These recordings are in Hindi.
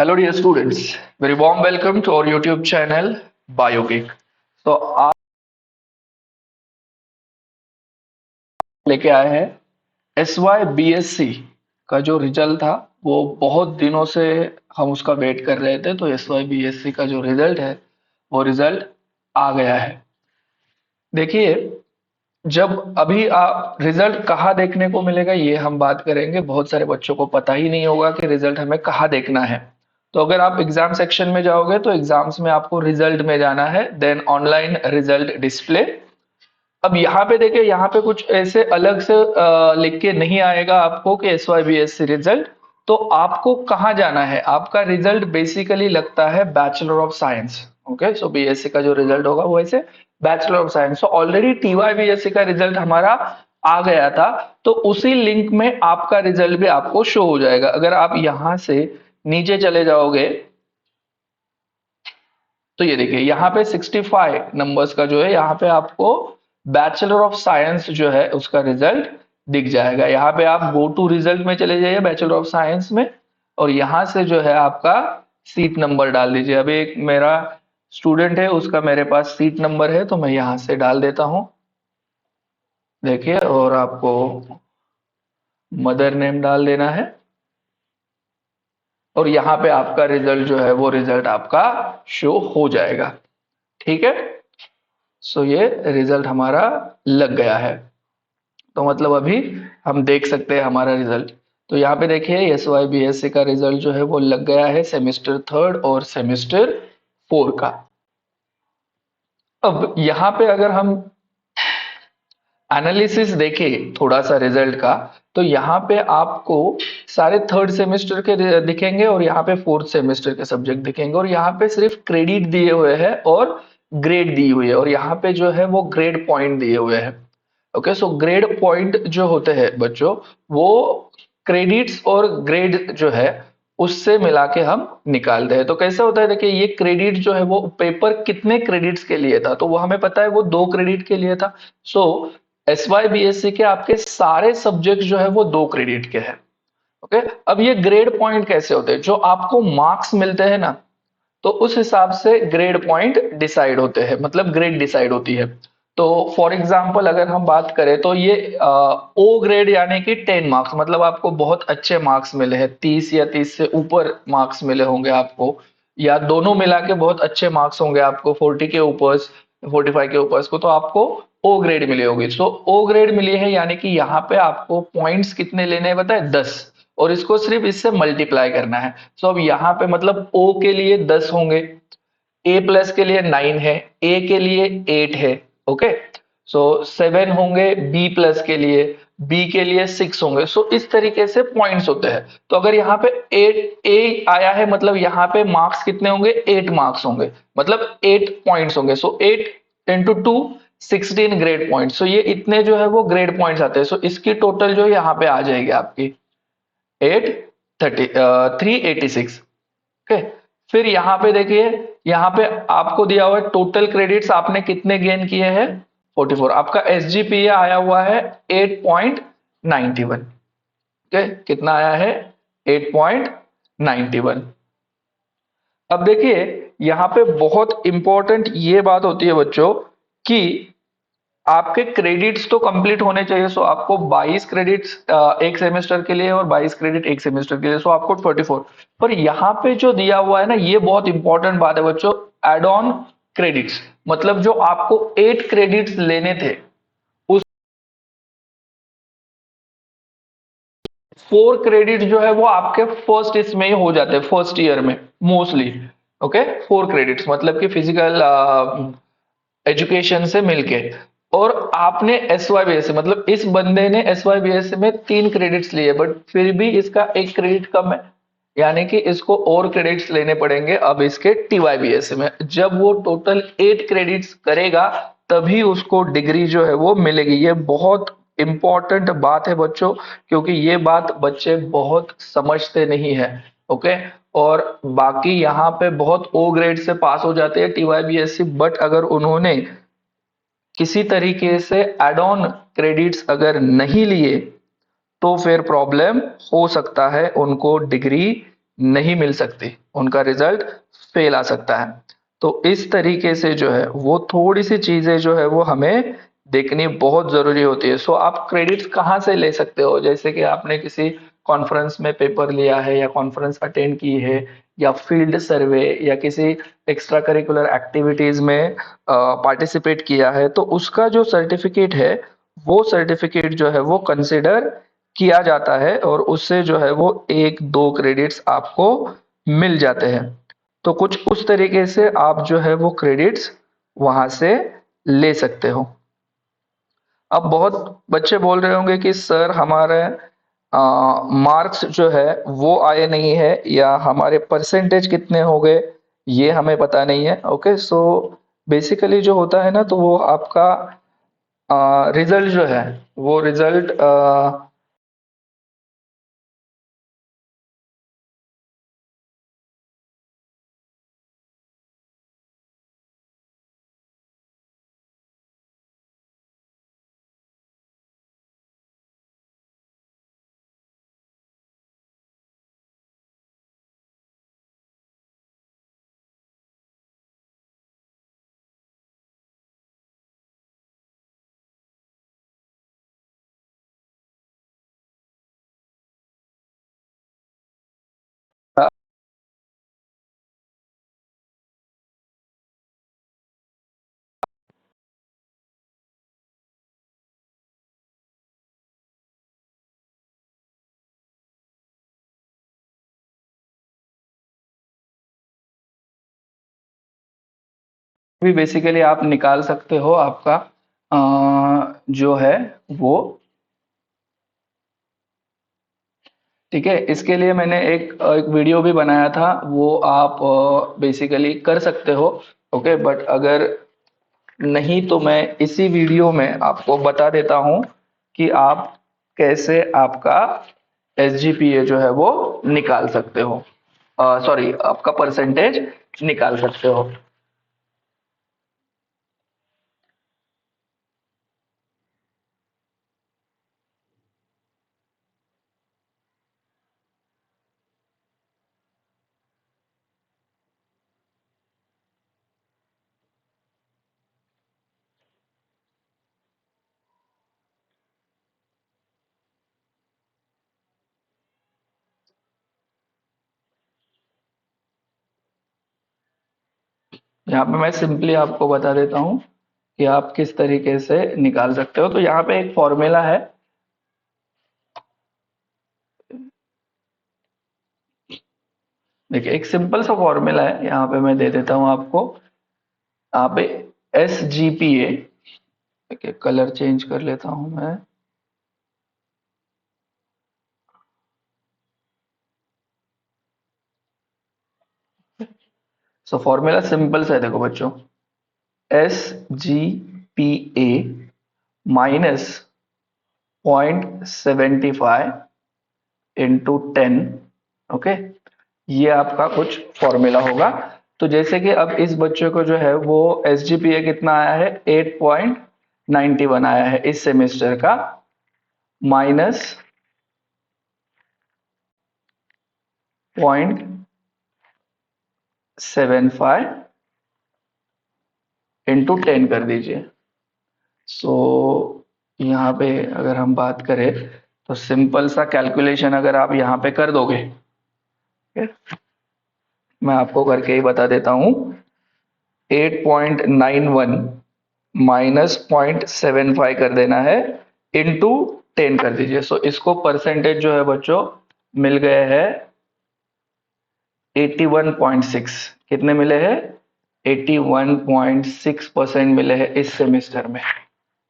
Hello dear students, very warm welcome to our YouTube channel BioGeek। तो आज लेके आए हैं SYBSC का जो रिजल्ट था वो बहुत दिनों से हम उसका वेट कर रहे थे। तो SYBSC का जो रिजल्ट है वो रिजल्ट आ गया है। देखिए, जब अभी रिजल्ट कहाँ देखने को मिलेगा ये हम बात करेंगे। बहुत सारे बच्चों को पता ही नहीं होगा कि रिजल्ट हमें कहाँ देखना है। तो अगर आप एग्जाम सेक्शन में जाओगे तो एग्जाम्स में आपको रिजल्ट में जाना है, देन ऑनलाइन रिजल्ट डिस्प्ले। अब यहाँ पे देखिए, यहाँ पे कुछ ऐसे अलग से लिख के नहीं आएगा आपको कि SYBSC रिजल्ट। तो आपको कहाँ जाना है, आपका रिजल्ट बेसिकली लगता है bachelor of science. Okay, so BSc का जो रिजल्ट होगा वो ऐसे bachelor of science. So already TYBSc का रिजल्ट हमारा आ गया था, तो उसी लिंक में आपका रिजल्ट भी आपको शो हो जाएगा। अगर आप यहाँ से नीचे चले जाओगे तो ये देखिए, यहाँ पे 65 नंबर्स का जो है, यहाँ पे आपको बैचलर ऑफ साइंस जो है उसका रिजल्ट दिख जाएगा। यहाँ पे आप गो टू रिजल्ट में चले जाइए बैचलर ऑफ साइंस में, और यहाँ से जो है आपका सीट नंबर डाल दीजिए। अभी एक मेरा स्टूडेंट है, उसका मेरे पास सीट नंबर है, तो मैं यहाँ से डाल देता हूँ। देखिए, और आपको मदर नेम डाल देना है, और यहाँ पे आपका रिजल्ट जो है वो रिजल्ट आपका शो हो जाएगा। ठीक है, सो ये रिजल्ट हमारा लग गया है। तो मतलब अभी हम देख सकते हैं हमारा रिजल्ट। तो यहाँ पे देखिए, SYBSC का रिजल्ट जो है वो लग गया है सेमेस्टर थर्ड और सेमेस्टर फोर का। अब यहाँ पे अगर हम एनालिसिस देखें थोड़ा सा रिजल्ट का, तो यहाँ पे आपको सारे थर्ड सेमेस्टर के दिखेंगे, और यहाँ पे फोर्थ सेमेस्टर के सब्जेक्ट दिखेंगे, और यहाँ पे सिर्फ क्रेडिट दिए हुए हैं और ग्रेड दी हुई है, और यहाँ पे जो है वो ग्रेड पॉइंट दिए हुए हैं। ओके, सो ग्रेड पॉइंट जो होते हैं बच्चों, वो क्रेडिट्स और ग्रेड जो है उससे मिला के हम निकालते हैं। तो कैसे होता है, देखिए ये क्रेडिट जो है वो पेपर कितने क्रेडिट्स के लिए था, तो वो हमें पता है वो 2 क्रेडिट के लिए था। सो SYBSC के आपके सारे सब्जेक्ट जो है वो 2 क्रेडिट के हैं। ओके, अब ये ग्रेड पॉइंट कैसे होते हैं, जो आपको मार्क्स मिलते हैं ना, तो उस हिसाब से ग्रेड पॉइंट डिसाइड होते हैं, मतलब ग्रेड डिसाइड होती है। तो फॉर एग्जांपल अगर हम बात करें तो ये ओ ग्रेड यानी कि 10 मार्क्स, मतलब आपको बहुत अच्छे मार्क्स मिले हैं, 30 या 30 से ऊपर मार्क्स मिले होंगे आपको, या दोनों मिला के बहुत अच्छे मार्क्स होंगे आपको, 40 के ऊपर 45 के ऊपर को, तो आपको ओ ग्रेड मिली होगी। सो ओ ग्रेड मिली है, यानी कि यहाँ पे आपको पॉइंट्स कितने लेने हैं बताए, 10, और इसको सिर्फ इससे मल्टीप्लाई करना है। सो अब यहाँ पे मतलब ओ के लिए 10 होंगे, ए प्लस के लिए 9 है, ए के लिए 8 है। ओके, सो 7 होंगे बी प्लस के लिए, बी के लिए 6 होंगे। सो इस तरीके से पॉइंट्स होते हैं। तो अगर यहाँ पे 8 ए आया है, मतलब यहाँ पे मार्क्स कितने होंगे, 8 मार्क्स होंगे, मतलब 8 पॉइंट्स होंगे। सो 8 इंटू 2 16 ग्रेड पॉइंट। सो ये इतने जो है वो ग्रेड पॉइंट्स आते हैं। सो इसकी टोटल जो यहाँ पे आ जाएगी आपकी 386। ओके, फिर यहाँ पे देखिए, यहाँ पे आपको दिया हुआ है टोटल क्रेडिट्स आपने कितने गेन किए हैं, 44। आपका SGPA आया हुआ है 8.91। ओके, कितना आया है, 8.91। अब देखिए, यहाँ पे बहुत इंपॉर्टेंट ये बात होती है बच्चों कि आपके क्रेडिट्स तो कंप्लीट होने चाहिए। सो आपको 22 क्रेडिट्स एक सेमेस्टर के लिए, और 22 क्रेडिट एक सेमेस्टर के लिए, सो आपको 24। पर यहाँ पे जो दिया हुआ है ना, ये बहुत इंपॉर्टेंट बात है बच्चों, एड ऑन क्रेडिट्स, मतलब जो आपको 8 क्रेडिट्स लेने थे, उस 4 क्रेडिट जो है वो आपके फर्स्ट इसमें ही हो जाते हैं, फर्स्ट ईयर में मोस्टली। ओके, 4 क्रेडिट्स मतलब कि फिजिकल एजुकेशन से मिलके। और आपने SYBSC, मतलब इस बंदे ने SYBSC में 3 क्रेडिट्स लिए, बट फिर भी इसका 1 क्रेडिट कम है, यानी कि इसको और क्रेडिट्स लेने पड़ेंगे अब इसके TYBSC में। जब वो टोटल 8 क्रेडिट्स करेगा तभी उसको डिग्री जो है वो मिलेगी। ये बहुत इंपॉर्टेंट बात है बच्चों, क्योंकि ये बात बच्चे बहुत समझते नहीं है। ओके, और बाकी यहाँ पे बहुत ओ ग्रेड से पास हो जाते हैं TYBSC, बट अगर उन्होंने किसी तरीके से एड ऑन क्रेडिट्स अगर नहीं लिए तो फिर प्रॉब्लम हो सकता है, उनको डिग्री नहीं मिल सकती, उनका रिजल्ट फेल आ सकता है। तो इस तरीके से जो है वो थोड़ी सी चीजें जो है वो हमें देखनी बहुत जरूरी होती है। सो आप क्रेडिट्स कहाँ से ले सकते हो, जैसे कि आपने किसी कॉन्फ्रेंस में पेपर लिया है या कॉन्फ्रेंस अटेंड की है या फील्ड सर्वे या किसी एक्स्ट्रा करिकुलर एक्टिविटीज में पार्टिसिपेट किया है, तो उसका जो सर्टिफिकेट है वो सर्टिफिकेट जो है वो कंसिडर किया जाता है और उससे जो है वो 1-2 क्रेडिट्स आपको मिल जाते हैं। तो कुछ उस तरीके से आप जो है वो क्रेडिट्स वहां से ले सकते हो। अब बहुत बच्चे बोल रहे होंगे कि सर हमारे मार्क्स जो है वो आए नहीं है या हमारे परसेंटेज कितने हो गए ये हमें पता नहीं है। ओके, सो बेसिकली जो होता है ना, तो वो आपका रिजल्ट जो है वो रिजल्ट भी बेसिकली आप निकाल सकते हो आपका जो है वो। ठीक है, इसके लिए मैंने एक वीडियो भी बनाया था, वो आप बेसिकली कर सकते हो। ओके, बट अगर नहीं तो मैं इसी वीडियो में आपको बता देता हूं कि आप कैसे आपका एसजीपीए जो है वो निकाल सकते हो, सॉरी आपका परसेंटेज निकाल सकते हो। यहाँ पे मैं सिंपली आपको बता देता हूँ कि आप किस तरीके से निकाल सकते हो। तो यहाँ पे एक फॉर्मूला है। देखिए, एक सिंपल सा फॉर्मूला है, यहाँ पे मैं दे देता हूँ आपको। यहाँ पे एस जी पी ए, देखिए कलर चेंज कर लेता हूँ मैं। सो फॉर्मूला सिंपल सा है, देखो बच्चों, S G P A minus 0.75 into 10। Okay, ये आपका कुछ फॉर्मूला होगा। तो जैसे कि अब इस बच्चे को जो है वो एस जी पी ए कितना आया है, 8.91 आया है इस सेमेस्टर का, माइनस 0.75 इंटू 10 कर दीजिए। सो यहाँ पे अगर हम बात करें तो सिंपल सा कैलकुलेशन अगर आप यहाँ पे कर दोगे, ठीक है? मैं आपको करके ही बता देता हूँ। 8.91 माइनस 0.75 कर देना है, इंटू 10 कर दीजिए। सो इसको परसेंटेज जो है बच्चों मिल गए हैं 81.6। कितने मिले हैं? 81.6% मिले हैं इस सेमेस्टर में।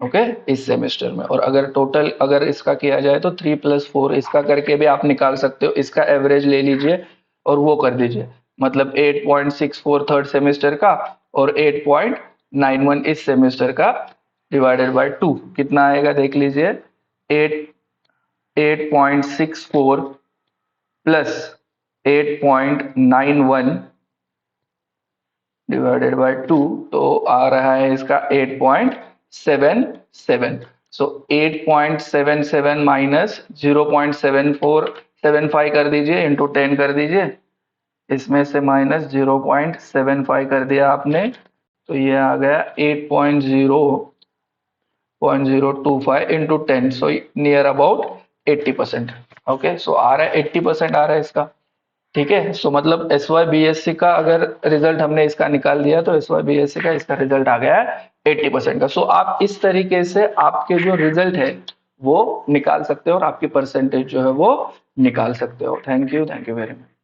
ओके, इस सेमेस्टर में। और अगर टोटल अगर इसका किया जाए तो 3+4 इसका करके भी आप निकाल सकते हो, इसका एवरेज ले लीजिए और वो कर दीजिए। मतलब 8.64 थर्ड सेमेस्टर का और 8.91 इस सेमेस्टर का, डिवाइडेड बाय 2 कितना आएगा देख लीजिए। 8.64 प्लस 8.91 डिवाइडेड बाय 2, तो आ रहा है इसका 8.77। सो 8.77 माइनस 0.7475 कर दीजिए, इंटू 10 कर दीजिए। इसमें से माइनस 0.75 कर दिया आपने, तो ये आ गया 8.025 into 10, so near about 80%। Okay, so आ रहा है 80% आ रहा है इसका। ठीक है, सो मतलब S Y B S C का अगर रिजल्ट हमने इसका निकाल दिया तो S Y B S C का इसका रिजल्ट आ गया है 80% का। सो आप इस तरीके से आपके जो रिजल्ट है वो निकाल सकते हो और आपकी परसेंटेज जो है वो निकाल सकते हो। Thank you very much.